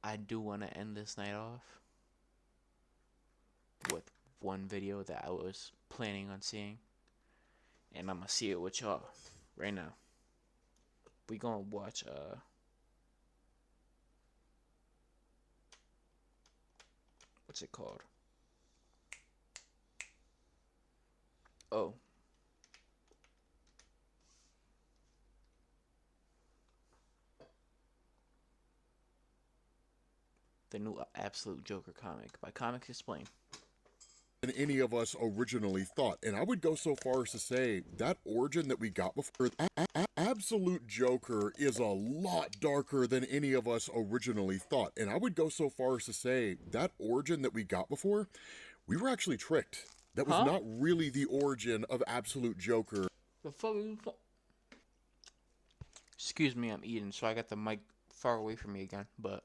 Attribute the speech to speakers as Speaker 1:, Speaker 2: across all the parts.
Speaker 1: I do want to end this night off with one video that I was planning on seeing, and I'm gonna see it with y'all right now. We gonna watch what's it called? Oh, the new Absolute Joker comic by Comics Explained.
Speaker 2: Than any of us originally thought. And I would go so far as to say that origin that we got before, Absolute Joker is a lot darker than any of us originally thought. And I would go so far as to say that origin that we got before, we were actually tricked. That was
Speaker 1: Huh?
Speaker 2: not really the origin of Absolute Joker.
Speaker 1: The fuck? Excuse me, I'm eating, so I got the mic far away from me again. But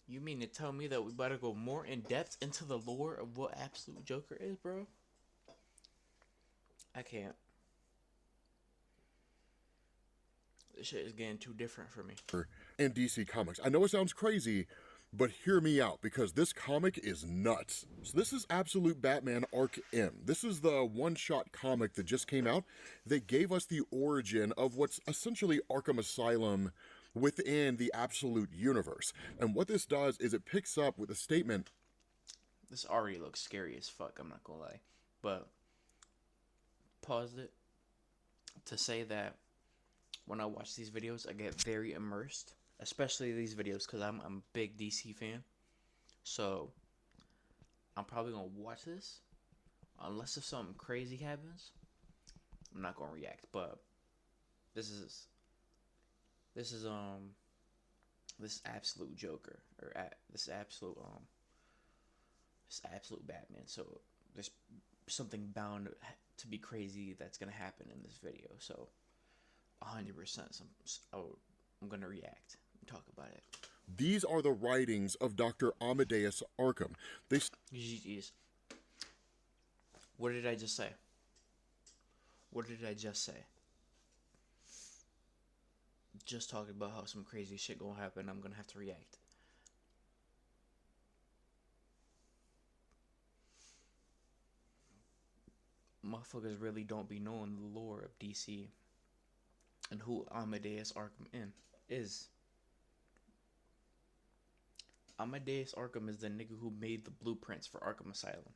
Speaker 1: you mean to tell me that we better go more in depth into the lore of what Absolute Joker is, bro? I can't. This shit is getting too different for me.
Speaker 2: In DC Comics. I know it sounds crazy, but hear me out, because this comic is nuts. So this is Absolute Batman Arc M. This is the one-shot comic that just came out. They gave us the origin of what's essentially Arkham Asylum within the Absolute universe. And what this does is it picks up with a statement.
Speaker 1: This already looks scary as fuck, I'm not gonna lie. But paused it to say that when I watch these videos, I get very immersed, especially these videos, because I'm a big DC fan. So I'm probably gonna watch this unless if something crazy happens. I'm not gonna react, but this is this is Absolute Joker, or this absolute Batman. So there's something bound to be crazy that's gonna happen in this video. So 100%. I'm gonna react and talk about it.
Speaker 2: These are the writings of Dr. Amadeus Arkham. They
Speaker 1: Jeez. What did I just say? What did I just say? Just talking about how some crazy shit gonna happen. I'm gonna have to react. Motherfuckers really don't be knowing the lore of DC and who Amadeus Arkham is. Amadeus Arkham is the nigga who made the blueprints for Arkham Asylum.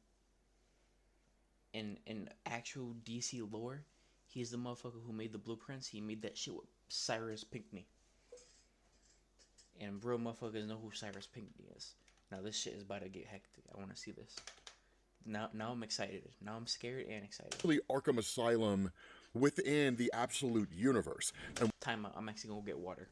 Speaker 1: In actual DC lore, he's the motherfucker who made the blueprints. He made that shit with Cyrus Pinckney. And real motherfuckers know who Cyrus Pinckney is. Now this shit is about to get hectic. I want to see this. Now I'm excited. Now I'm scared and excited.
Speaker 2: Arkham Asylum within the Absolute universe. And
Speaker 1: Time out. I'm actually gonna get water.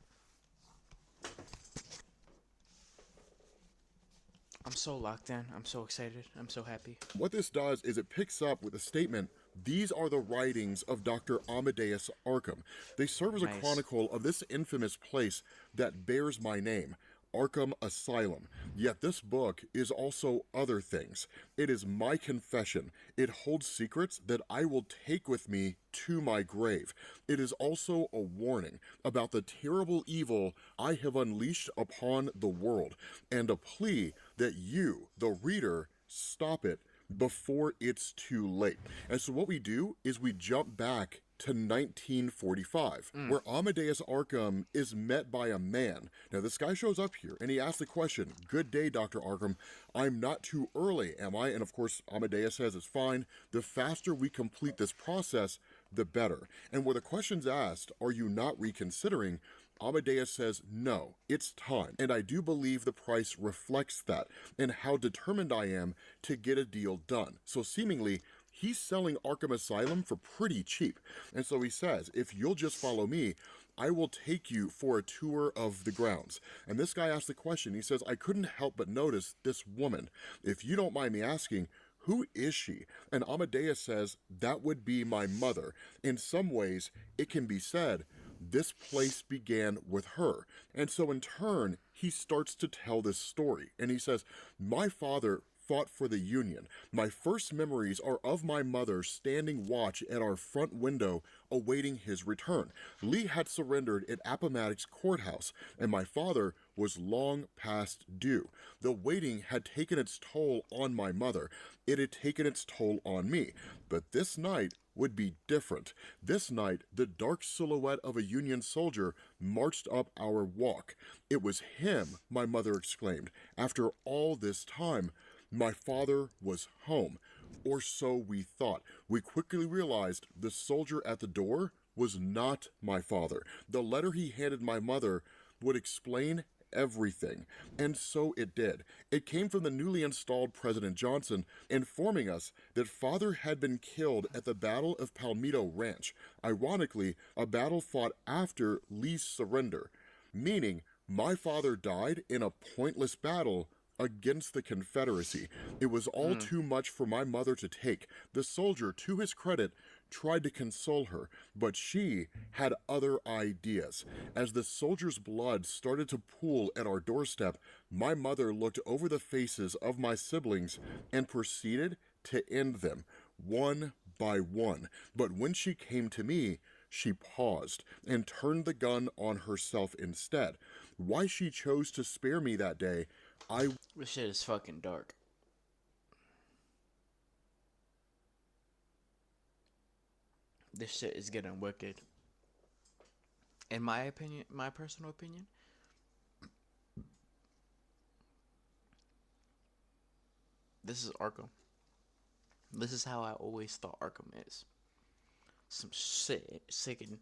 Speaker 1: I'm so locked in. I'm so excited. I'm so happy.
Speaker 2: what this does is it picks up with a statement. These are the writings of Dr. Amadeus Arkham. They serve as a
Speaker 1: Nice.
Speaker 2: chronicle of this infamous place that bears my name, Arkham Asylum. Yet this book is also other things. It is my confession. It holds secrets that I will take with me to my grave. It is also a warning about the terrible evil I have unleashed upon the world, and a plea that you, the reader, stop it before it's too late. And so what we do is we jump back to 1945, where Amadeus Arkham is met by a man. Now, this guy shows up here, and he asks the question, "Good day, Dr. Arkham. I'm not too early, am I?" And of course, Amadeus says, "It's fine. The faster we complete this process, the better." And where the question's asked, "Are you not reconsidering?" Amadeus says, "No, it's time." And I do believe the price reflects that, and how determined I am to get a deal done. So seemingly, he's selling Arkham Asylum for pretty cheap. And so he says, "If you'll just follow me, I will take you for a tour of the grounds." And this guy asks the question, he says, "I couldn't help but notice this woman. If you don't mind me asking, who is she?" And Amadeus says, "That would be my mother. In some ways, it can be said, this place began with her." And so in turn, he starts to tell this story. And he says, "My father fought for the Union. My first memories are of my mother standing watch at our front window awaiting his return. Lee had surrendered at Appomattox Courthouse, and my father was long past due. The waiting had taken its toll on my mother. It had taken its toll on me. But this night would be different. This night, the dark silhouette of a Union soldier marched up our walk. It was him, my mother exclaimed. After all this time, my father was home. Or so we thought. We quickly realized the soldier at the door was not my father. The letter he handed my mother would explain everything. And so it did. It came from the newly installed President Johnson, informing us that father had been killed at the Battle of Palmito Ranch. Ironically, a battle fought after Lee's surrender, meaning my father died in a pointless battle against the Confederacy. It was all too much for my mother to take. The soldier, to his credit, tried to console her, but she had other ideas. As the soldier's blood started to pool at our doorstep, my mother looked over the faces of my siblings and proceeded to end them, one by one. But when she came to me, she paused and turned the gun on herself instead. Why she chose to spare me that day,
Speaker 1: This shit is fucking dark. This shit is getting wicked. In my opinion, my personal opinion, this is Arkham. This is how I always thought Arkham is. Some shit, sick and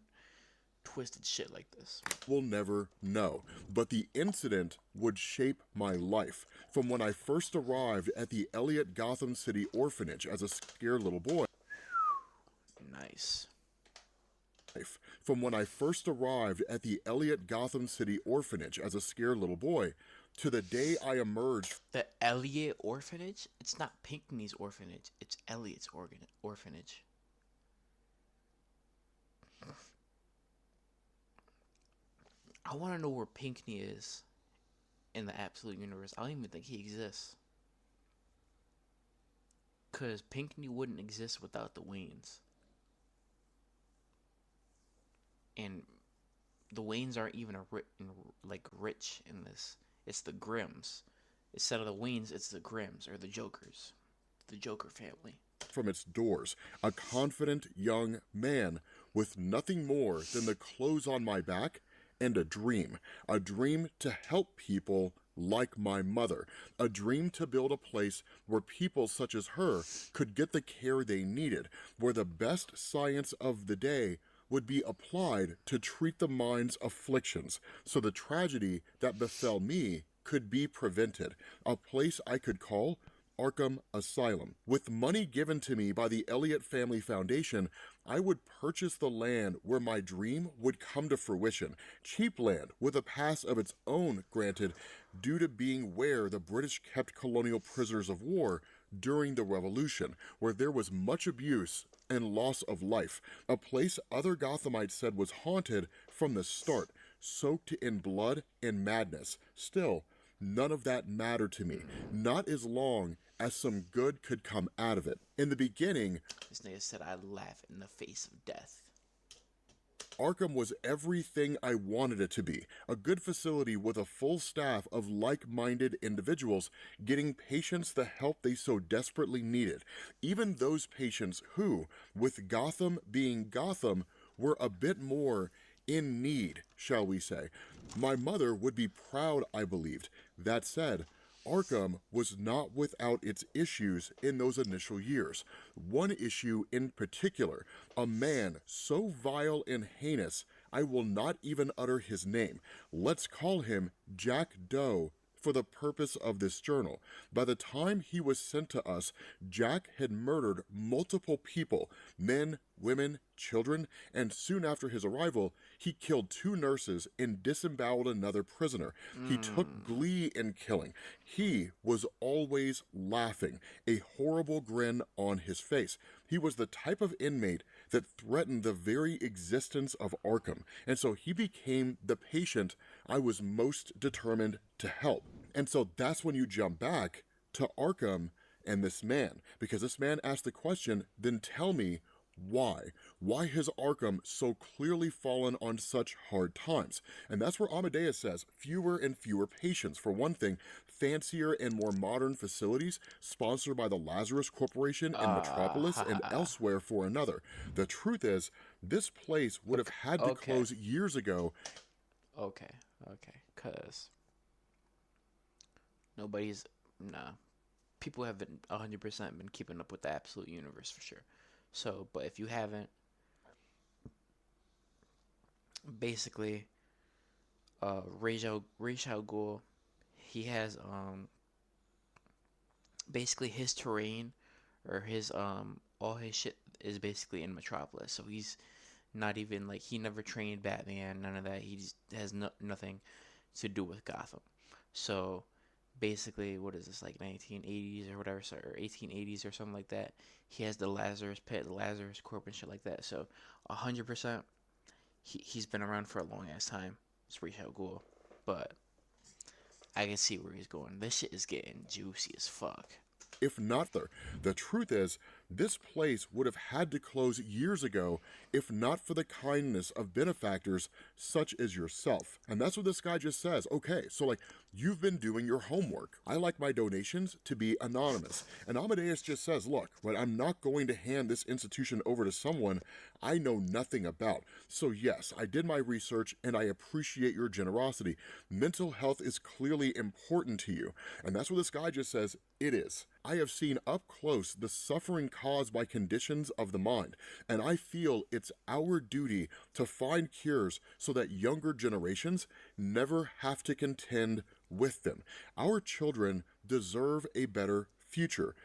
Speaker 1: twisted shit like this.
Speaker 2: will never know. But the incident would shape my life. From when I first arrived at the Elliott Gotham City orphanage as a scared little boy.
Speaker 1: Nice.
Speaker 2: From when I first arrived at the Elliott Gotham City orphanage as a scared little boy, to the day I emerged.
Speaker 1: The Elliott orphanage? It's not Pinckney's orphanage. It's Elliott's orphanage. I want to know where Pinckney is in the absolute universe. I don't even think he exists. Because Pinckney wouldn't exist without the Waynes. And the Waynes aren't even rich in this. It's the Grimms. Instead of the Waynes, it's the Grimms or the Jokers. The Joker family.
Speaker 2: From its doors, a confident young man with nothing more than the clothes on my back and a dream to help people like my mother, a dream to build a place where people such as her could get the care they needed, where the best science of the day would be applied to treat the mind's afflictions, so the tragedy that befell me could be prevented, a place I could call Arkham Asylum. With money given to me by the Elliott Family Foundation, I would purchase the land where my dream would come to fruition. Cheap land with a past of its own, granted, due to being where the British kept colonial prisoners of war during the Revolution, where there was much abuse and loss of life. A place other Gothamites said was haunted from the start, soaked in blood and madness. Still, none of that mattered to me, not as long as some good could come out of it. In the beginning,
Speaker 1: this nigga said I'd laugh in the face of death.
Speaker 2: Arkham was everything I wanted it to be, a good facility with a full staff of like-minded individuals getting patients the help they so desperately needed, even those patients who, with Gotham being Gotham, were a bit more in need, shall we say. My mother would be proud, I believed. That said, Arkham was not without its issues in those initial years. One issue in particular, a man so vile and heinous, I will not even utter his name. Let's call him Jack Doe for the purpose of this journal. By the time he was sent to us, Jack had murdered multiple people, men, women, children, and soon after his arrival, he killed 2 nurses and disemboweled another prisoner. He took glee in killing. He was always laughing, a horrible grin on his face. He was the type of inmate that threatened the very existence of Arkham, and so he became the patient I was most determined to help. And so that's when you jump back to Arkham and this man, because this man asked the question, then tell me why. Why has Arkham so clearly fallen on such hard times? And that's where Amadeus says fewer and fewer patients. For one thing, fancier and more modern facilities sponsored by the Lazarus Corporation in Metropolis and elsewhere for another. The truth is, this place would have had to
Speaker 1: Okay.
Speaker 2: close years ago.
Speaker 1: Okay, cause nobody's nah. People haven't 100% been keeping up with the absolute universe for sure. So, but if you haven't, basically, Ra's al Ghul, he has basically his terrain or his all his shit is basically in Metropolis. So he's not even like he never trained Batman, none of that. He just has nothing to do with Gotham. So basically, what is this, like 1980s or whatever, or 1880s or something like that? He has the Lazarus Pit, the Lazarus Corp, and shit like that. So 100%, he's been around for a long ass time. It's Ra's al Ghul, but I can see where he's going. This shit is getting juicy as fuck.
Speaker 2: If not there. The truth is, this place would have had to close years ago if not for the kindness of benefactors such as yourself. And that's what this guy just says. Okay, so like, you've been doing your homework. I like my donations to be anonymous. And Amadeus just says, look, but I'm not going to hand this institution over to someone I know nothing about. So yes, I did my research and I appreciate your generosity. Mental health is clearly important to you. And that's what this guy just says, it is. I have seen up close the suffering caused by conditions of the mind, and I feel it's our duty to find cures so that younger generations never have to contend with them. Our children deserve a better future.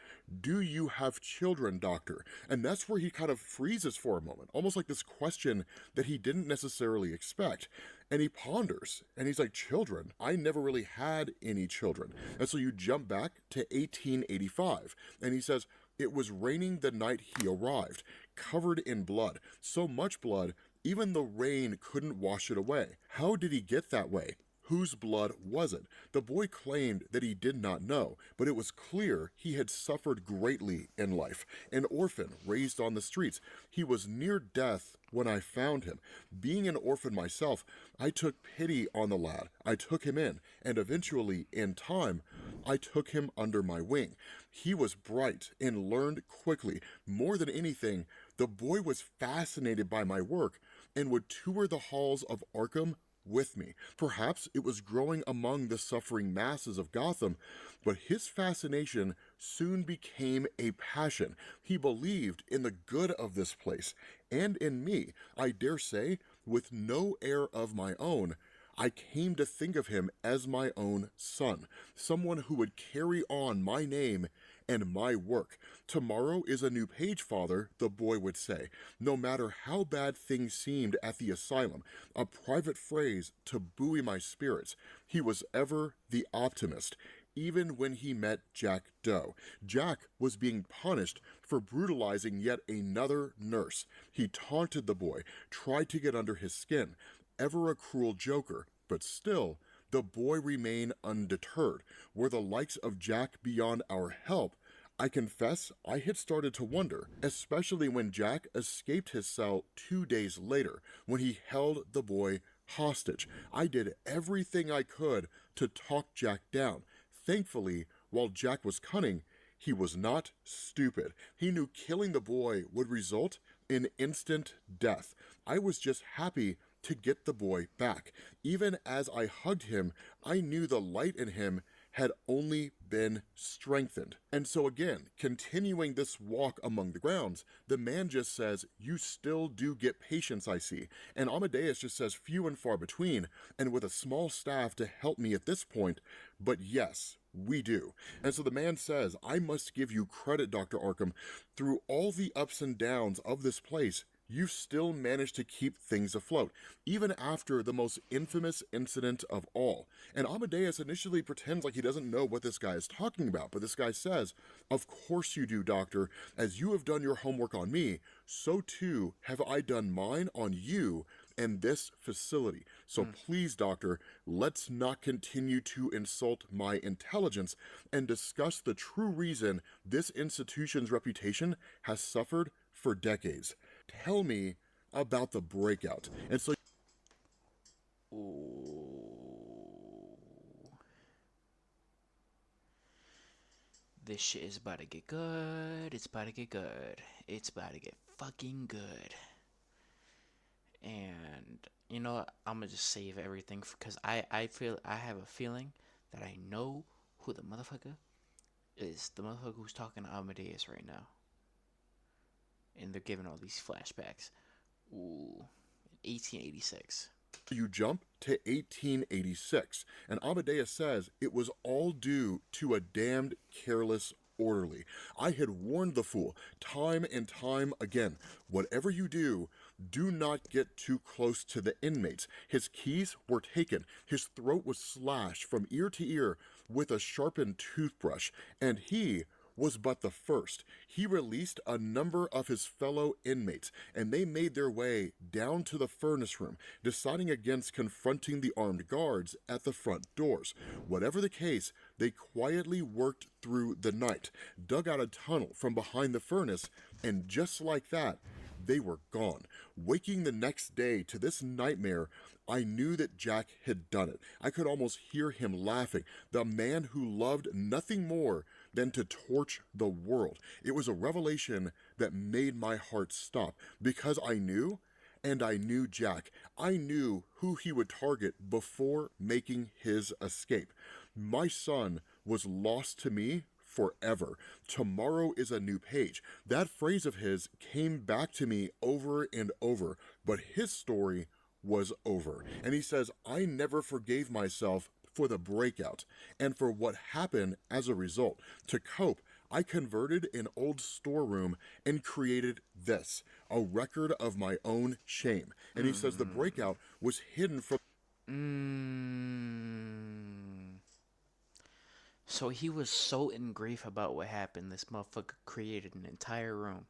Speaker 2: Do you have children, doctor? And that's where he kind of freezes for a moment, almost like this question that he didn't necessarily expect. And he ponders, and he's like, children? I never really had any children. And so you jump back to 1885, and he says, it was raining the night he arrived, covered in blood. So much blood, even the rain couldn't wash it away. How did he get that way? Whose blood was it? The boy claimed that he did not know, but it was clear he had suffered greatly in life. An orphan raised on the streets. He was near death when I found him. Being an orphan myself, I took pity on the lad. I took him in, and eventually, in time, I took him under my wing. He was bright and learned quickly. More than anything, the boy was fascinated by my work and would tour the halls of Arkham with me. Perhaps it was growing among the suffering masses of Gotham, but his fascination soon became a passion. He believed in the good of this place, and in me. I dare say, with no heir of my own, I came to think of him as my own son, someone who would carry on my name and my work. Tomorrow is a new page, father, the boy would say. No matter how bad things seemed at the asylum, a private phrase to buoy my spirits. He was ever the optimist, even when he met Jack Doe. Jack was being punished for brutalizing yet another nurse. He taunted the boy, tried to get under his skin, ever a cruel joker, but still, the boy remained undeterred. Were the likes of Jack beyond our help? I confess I had started to wonder, especially when Jack escaped his cell 2 days later, when he held the boy hostage. I did everything I could to talk Jack down. Thankfully, while Jack was cunning, he was not stupid. He knew killing the boy would result in instant death. I was just happy to get the boy back. Even as I hugged him, I knew the light in him had only been strengthened. And so again, continuing this walk among the grounds, the man just says, you still do get patients, I see. And Amadeus just says, few and far between, and with a small staff to help me at this point, but yes, we do. And so the man says, I must give you credit, Dr. Arkham. Through all the ups and downs of this place, you still managed to keep things afloat, even after the most infamous incident of all. And Amadeus initially pretends like he doesn't know what this guy is talking about, but this guy says, of course you do, doctor. As you have done your homework on me, so too have I done mine on you and this facility. So please, doctor, let's not continue to insult my intelligence and discuss the true reason this institution's reputation has suffered for decades. Tell me about the breakout. And so
Speaker 1: Ooh. This shit is about to get good. It's about to get good. It's about to get fucking good. And you know what? I'm gonna just save everything because I have a feeling that I know who the motherfucker is. The motherfucker who's talking to Amadeus right now. And they're giving all these flashbacks. Ooh. 1886.
Speaker 2: you jump to 1886, and Amadeus says it was all due to a damned careless orderly. I had warned the fool time and time again, whatever you do not get too close to the inmates. His keys were taken, his throat was slashed from ear to ear with a sharpened toothbrush, and he was but the first. He released a number of his fellow inmates, and they made their way down to the furnace room, deciding against confronting the armed guards at the front doors. Whatever the case, they quietly worked through the night, dug out a tunnel from behind the furnace, and just like that, they were gone. Waking the next day to this nightmare, I knew that Jack had done it. I could almost hear him laughing. The man who loved nothing more than to torch the world. It was a revelation that made my heart stop because I knew, and I knew Jack. I knew who he would target before making his escape. My son was lost to me forever. Tomorrow is a new page. That phrase of his came back to me over and over, but his story was over. And he says, I never forgave myself for the breakout and for what happened as a result. To cope, I converted an old storeroom and created this, a record of my own shame. And he says the breakout was hidden from...
Speaker 1: So he was so in grief about what happened, this motherfucker created an entire room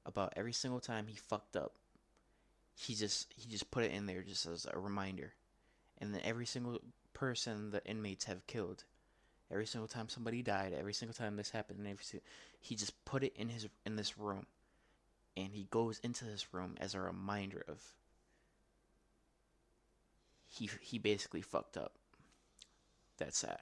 Speaker 1: about every single time he fucked up. He just put it in there just as a reminder. And then every single person the inmates have killed, every single time somebody died, every single time this happened, and he just put it in this room. And he goes into this room as a reminder of he basically fucked up. That's sad.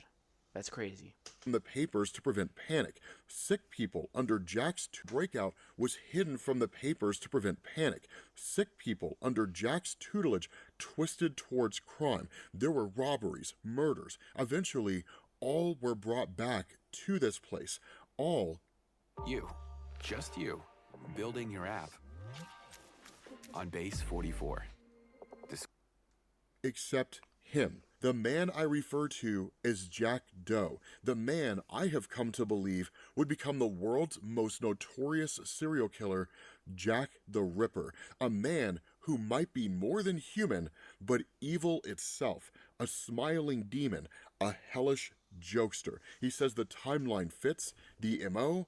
Speaker 1: That's crazy.
Speaker 2: The papers to prevent panic. Sick people under Jack's breakout was hidden from the papers to prevent panic. Sick people under Jack's tutelage twisted towards crime. There were robberies, murders. Eventually, all were brought back to this place. All.
Speaker 3: You, just you, building your app on base 44.
Speaker 2: Except him. The man I refer to as Jack Doe, the man I have come to believe would become the world's most notorious serial killer, Jack the Ripper, a man who might be more than human, but evil itself, a smiling demon, a hellish jokester. He says the timeline fits, the MO,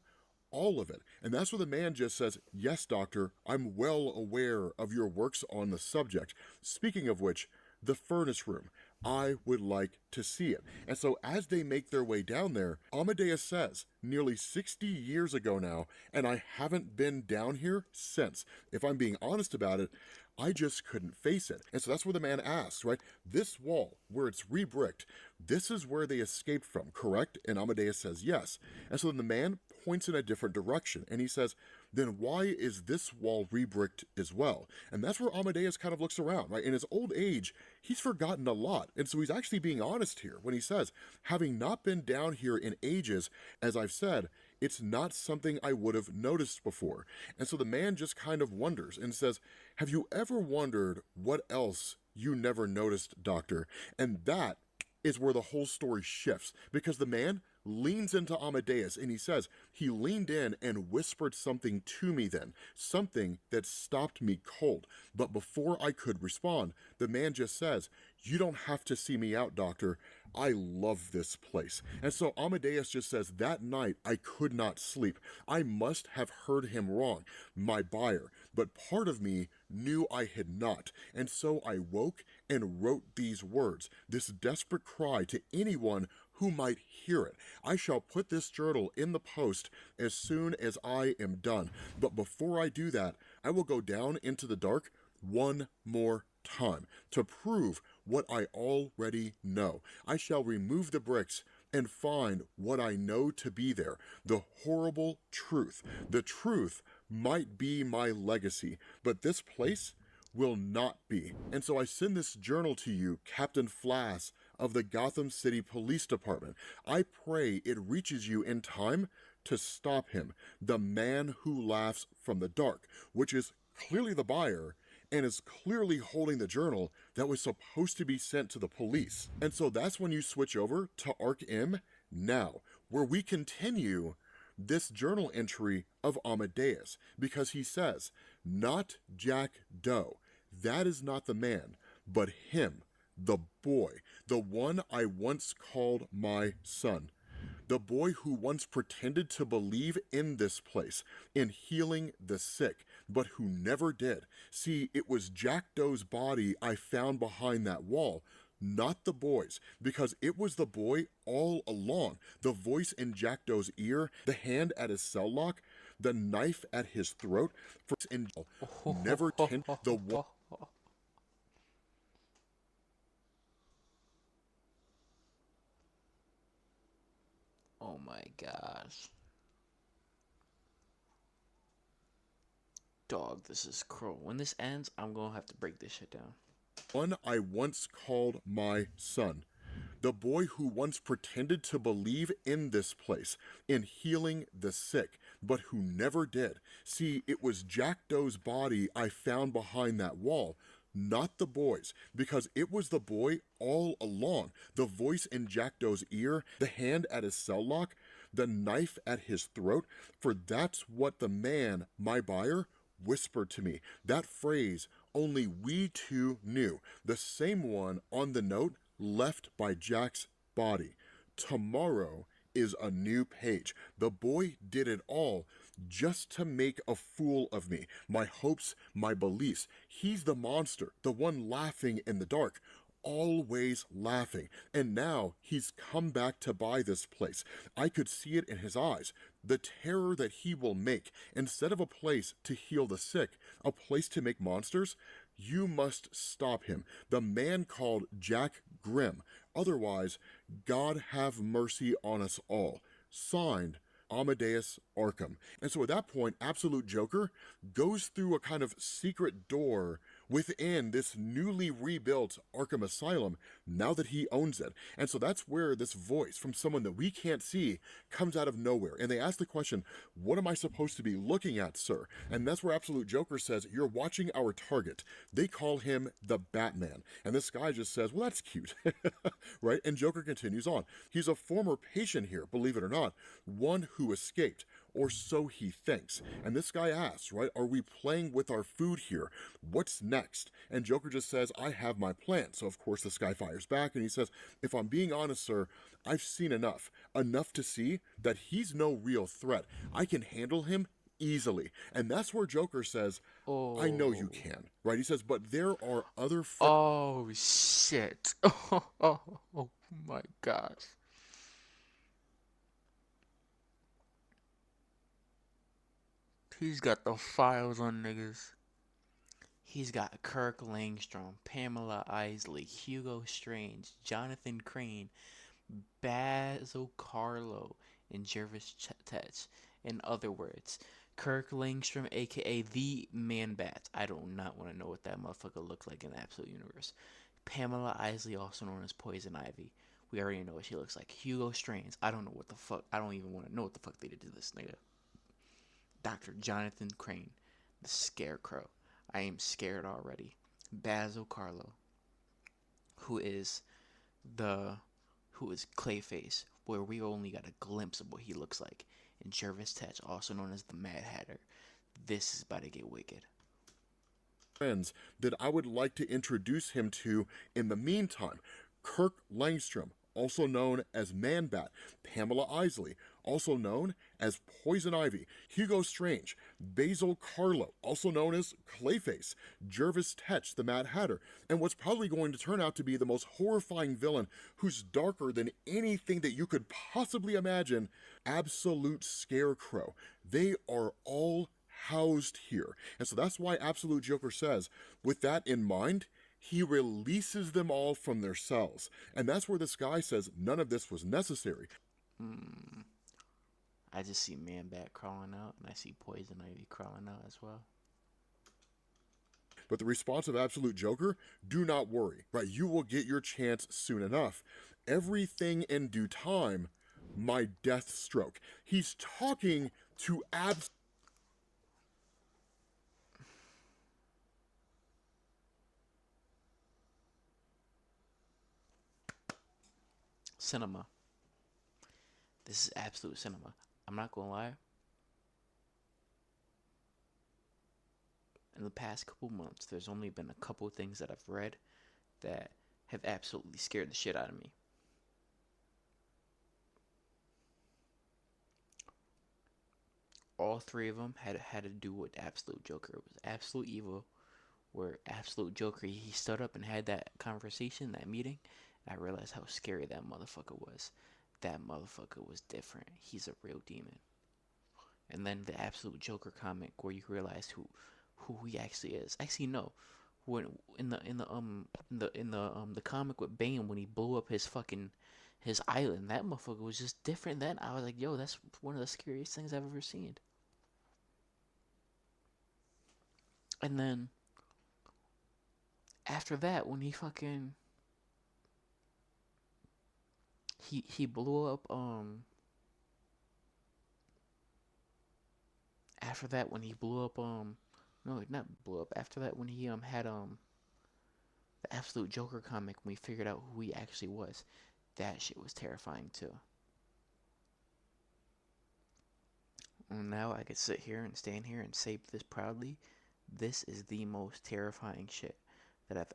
Speaker 2: all of it. And that's where the man just says, yes, doctor, I'm well aware of your works on the subject. Speaking of which, the furnace room. I would like to see it. And so as they make their way down there, Amadeus says, nearly 60 years ago now, and I haven't been down here since. If I'm being honest about it, I just couldn't face it. And so that's where the man asks, right? This wall, where it's re-bricked, this is where they escaped from, correct? And Amadeus says yes. And so then the man points in a different direction, and he says, then why is this wall re-bricked as well? And that's where Amadeus kind of looks around, right? In his old age, he's forgotten a lot. And so he's actually being honest here when he says, having not been down here in ages, as I've said, it's not something I would have noticed before. And so the man just kind of wonders and says, have you ever wondered what else you never noticed, doctor? And that is where the whole story shifts, because the man leans into Amadeus and he says, he leaned in and whispered something to me then, something that stopped me cold. But before I could respond, the man just says, you don't have to see me out, doctor. I love this place. And so Amadeus just says, that night I could not sleep. I must have heard him wrong. My buyer, but part of me knew I had not, and so I woke and wrote these words, this desperate cry to anyone who might hear it. I shall put this journal in the post as soon as I am done, but before I do that, I will go down into the dark one more time to prove what I already know. I shall remove the bricks and find what I know to be there, the horrible truth. The truth might be my legacy, but this place will not be. And so I send this journal to you, Captain Flass of the Gotham City Police Department. I pray it reaches you in time to stop him, the man who laughs from the dark, which is clearly the buyer and is clearly holding the journal that was supposed to be sent to the police. And so that's when you switch over to Arc M now, where we continue this journal entry of Amadeus, because he says, not Jack Doe, that is not the man, but him, the boy, the one I once called my son. The boy who once pretended to believe in this place, in healing the sick, but who never did. See, it was Jack Doe's body I found behind that wall, not the boy's, because it was the boy all along. The voice in Jack Doe's ear, the hand at his cell lock, the knife at his throat, for in never tend the one.
Speaker 1: Oh my gosh. Dog, this is cruel. When this ends, I'm gonna have to break this shit down.
Speaker 2: One I once called my son. The boy who once pretended to believe in this place, in healing the sick, but who never did. See, it was Jack Doe's body I found behind that wall, not the boy's, because it was the boy all along. The voice in Jack Doe's ear, the hand at his cell lock, the knife at his throat, for that's what the man, my buyer, whispered to me. That phrase only we two knew, the same one on the note left by Jack's body. Tomorrow is a new page. The boy did it all just to make a fool of me. My hopes, my beliefs. He's the monster, the one laughing in the dark, always laughing. And now he's come back to buy this place. I could see it in his eyes. The terror that he will make. Instead of a place to heal the sick, a place to make monsters, you must stop him. The man called Jack Grimm. Otherwise, God have mercy on us all. Signed, Amadeus Arkham. And so at that point, Absolute Joker goes through a kind of secret door within this newly rebuilt Arkham Asylum now that he owns it. And so that's where this voice from someone that we can't see comes out of nowhere. And they ask the question, what am I supposed to be looking at, sir? And that's where Absolute Joker says, you're watching our target. They call him the Batman. And this guy just says, well, that's cute, right? And Joker continues on. He's a former patient here, believe it or not, one who escaped, or so he thinks. And this guy asks, right, are we playing with our food here? What's next? And Joker just says, I have my plan. So of course this guy fires back and he says, if I'm being honest, sir, I've seen enough to see that he's no real threat. I can handle him easily. And that's where Joker says, I know you can, right? He says, but there are other
Speaker 1: Oh shit. Oh my gosh. He's got the files on niggas. He's got Kirk Langstrom, Pamela Isley, Hugo Strange, Jonathan Crane, Basil Carlo, and Jervis Tetch. In other words, Kirk Langstrom, aka the Man Bat. I do not want to know what that motherfucker looked like in the Absolute Universe. Pamela Isley, also known as Poison Ivy. We already know what she looks like. Hugo Strange. I don't know what the fuck. I don't even want to know what the fuck they did to this nigga. Dr. Jonathan Crane, the Scarecrow. I am scared already. Basil Carlo, who is Clayface, where we only got a glimpse of what he looks like. And Jervis Tetch, also known as the Mad Hatter. This is about to get wicked.
Speaker 2: Friends that I would like to introduce him to in the meantime. Kirk Langstrom, also known as Man-Bat, Pamela Isley, also known as Poison Ivy, Hugo Strange, Basil Carlo, also known as Clayface, Jervis Tetch, the Mad Hatter, and what's probably going to turn out to be the most horrifying villain who's darker than anything that you could possibly imagine, Absolute Scarecrow. They are all housed here. And so that's why Absolute Joker says, with that in mind, he releases them all from their cells. And that's where this guy says none of this was necessary.
Speaker 1: I just see Man-Bat crawling out, and I see Poison Ivy crawling out as well.
Speaker 2: But the response of Absolute Joker, do not worry, right? You will get your chance soon enough. Everything in due time, my death stroke. He's talking to
Speaker 1: Cinema. This is absolute cinema. I'm not gonna lie. In the past couple months, there's only been a couple things that I've read that have absolutely scared the shit out of me. All three of them had to do with Absolute Joker. It was Absolute Evil, where Absolute Joker, he stood up and had that conversation, that meeting. And I realized how scary that motherfucker was. That motherfucker was different. He's a real demon. And then the Absolute Joker comic, where you realize who he actually is. Actually, no. When in the comic with Bane, when he blew up his island, that motherfucker was just different. Then I was like, yo, that's one of the scariest things I've ever seen. And then after that, when he blew up after that when he blew up no, not blew up. After that, when he had the Absolute Joker comic, when we figured out who he actually was, that shit was terrifying too. And now I could sit here and stand here and say this proudly. This is the most terrifying shit that I've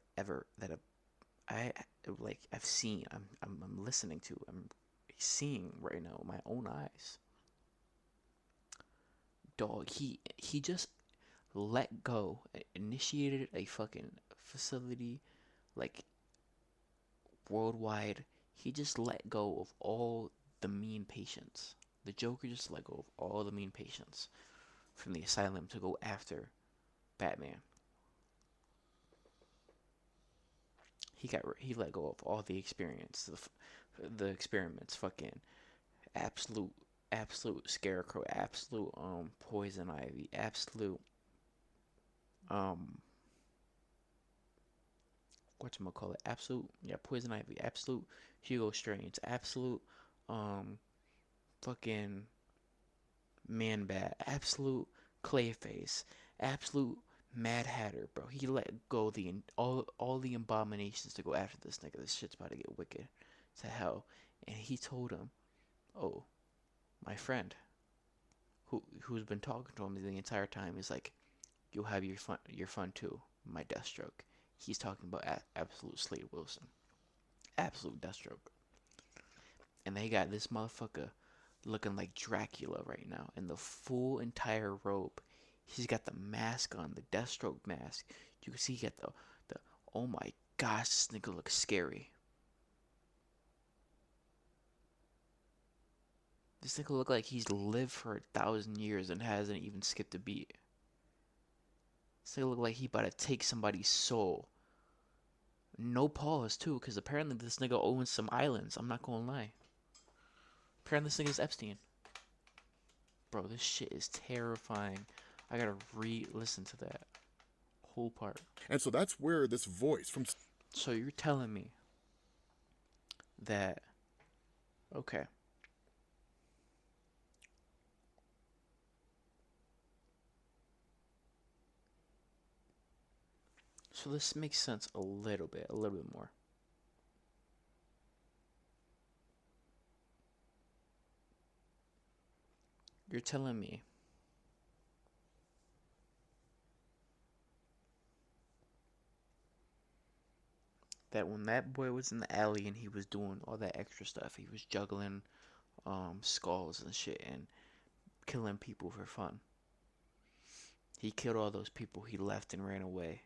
Speaker 1: seen. I'm listening to. I'm seeing right now with my own eyes. Dog, he just let go, initiated a fucking facility, like, worldwide. He just let go of all the mean patients. The Joker just let go of all the mean patients from the asylum to go after Batman. He let go of all the experience, the experiments, fucking absolute Scarecrow, absolute Poison Ivy, absolute whatchamacallit, absolute, yeah, Poison Ivy, absolute Hugo Strange, absolute fucking Man-Bat, absolute Clayface, absolute Mad Hatter, bro. He let go all the abominations to go after this nigga. This shit's about to get wicked to hell. And he told him, "Oh, my friend, who's been talking to him the entire time, is like, you'll have your fun too, my Deathstroke." He's talking about absolute Slade Wilson, absolute Deathstroke, and they got this motherfucker looking like Dracula right now in the full entire robe. He's got the mask on, the Deathstroke mask. You can see he got the oh my gosh, this nigga looks scary. This nigga look like he's lived for 1,000 years and hasn't even skipped a beat. This nigga look like he about to take somebody's soul. No pause too, because apparently this nigga owns some islands. I'm not gonna lie. Apparently this nigga's Epstein. Bro, this shit is terrifying. I gotta re-listen to that whole part.
Speaker 2: And so that's where this voice from...
Speaker 1: So you're telling me that... Okay. So this makes sense a little bit more. You're telling me that when that boy was in the alley and he was doing all that extra stuff, he was juggling skulls and shit and killing people for fun. He killed all those people he left and ran away.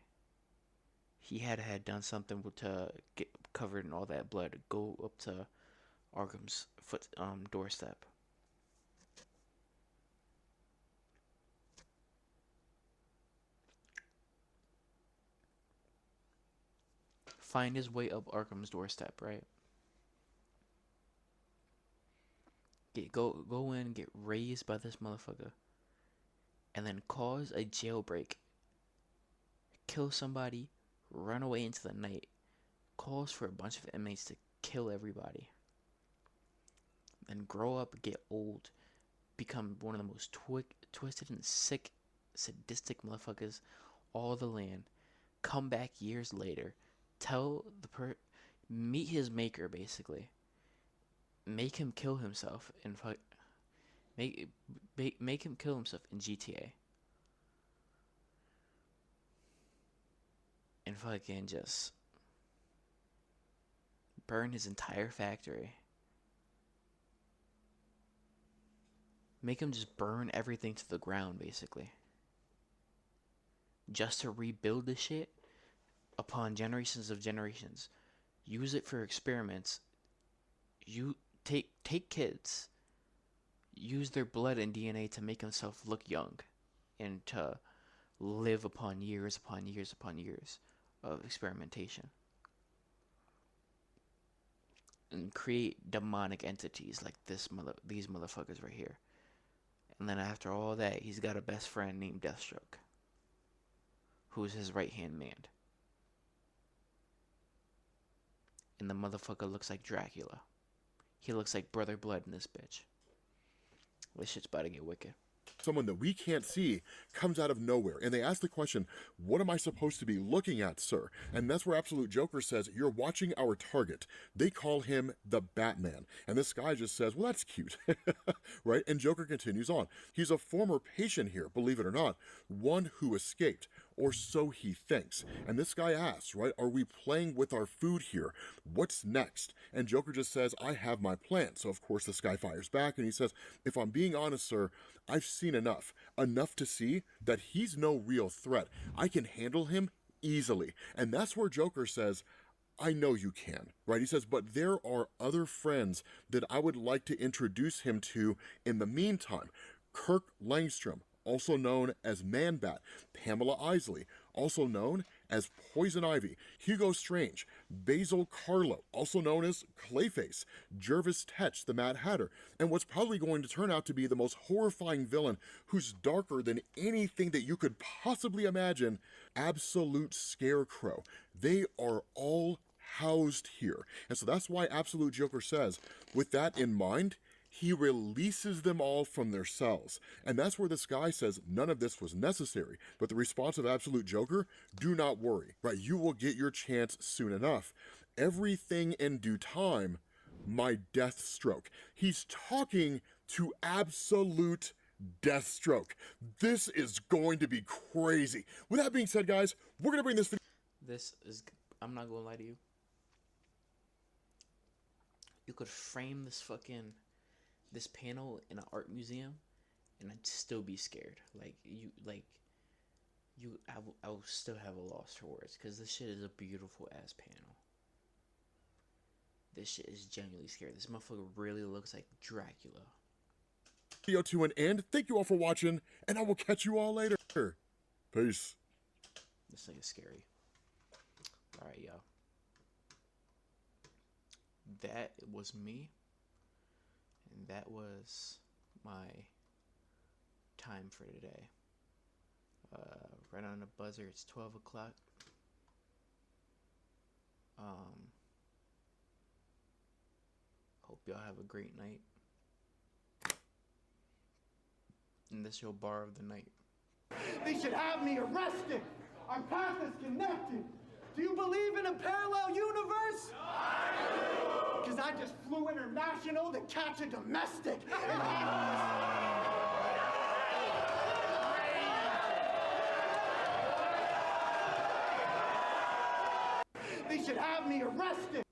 Speaker 1: He had done something to get covered in all that blood, go up to Arkham's doorstep. Find his way up Arkham's doorstep, right? Go in, get raised by this motherfucker, and then cause a jailbreak. Kill somebody, run away into the night, calls for a bunch of inmates to kill everybody. And grow up, get old, become one of the most twisted and sick, sadistic motherfuckers all the land. Come back years later, meet his maker basically. Make him kill himself and make him kill himself in GTA. And fucking just burn his entire factory. Make him just burn everything to the ground, basically. Just to rebuild the shit upon generations of generations. Use it for experiments. You take kids. Use their blood and DNA to make himself look young. And to live upon years of experimentation. And create demonic entities like these motherfuckers right here. And then after all that, he's got a best friend named Deathstroke, who's his right-hand man. And the motherfucker looks like Dracula. He looks like Brother Blood in this bitch. This shit's about to get wicked.
Speaker 2: Someone that we can't see comes out of nowhere, and they ask the question, what am I supposed to be looking at, sir? And that's where Absolute Joker says, you're watching our target. They call him the Batman, and this guy just says, well, that's cute. Right? And Joker continues on. He's a former patient here, believe it or not, one who escaped, or so he thinks. And this guy asks, right, are we playing with our food here? What's next? And Joker just says, I have my plan. So of course this guy fires back and he says, if I'm being honest, sir, I've seen enough to see that he's no real threat. I can handle him easily. And that's where Joker says, I know you can, right? He says, but there are other friends that I would like to introduce him to in the meantime. Kirk Langstrom, also known as Man-Bat, Pamela Isley, also known as Poison Ivy, Hugo Strange, Basil Carlo, also known as Clayface, Jervis Tetch, the Mad Hatter, and what's probably going to turn out to be the most horrifying villain who's darker than anything that you could possibly imagine, Absolute Scarecrow. They are all housed here. And so that's why Absolute Joker says, with that in mind, he releases them all from their cells. And that's where this guy says none of this was necessary. But the response of Absolute Joker, do not worry, right? You will get your chance soon enough. Everything in due time, my Deathstroke. He's talking to Absolute Deathstroke. This is going to be crazy. With that being said, guys, we're going to bring this video.
Speaker 1: I'm not going to lie to you. You could frame this panel in an art museum, and I'd still be scared. I will still have a loss for words, because this shit is a beautiful ass panel. This shit is genuinely scary. This motherfucker really looks like Dracula.
Speaker 2: Video to an end. Thank you all for watching, and I will catch you all later. Peace.
Speaker 1: This thing is scary. Alright, y'all. That was me. And that was my time for today. Right on the buzzer, it's 12 o'clock. Hope y'all have a great night. And this is your bar of the night.
Speaker 4: They should have me arrested. Our path is connected. Do you believe in a parallel universe? Because I just flew international to catch a domestic. They should have me arrested.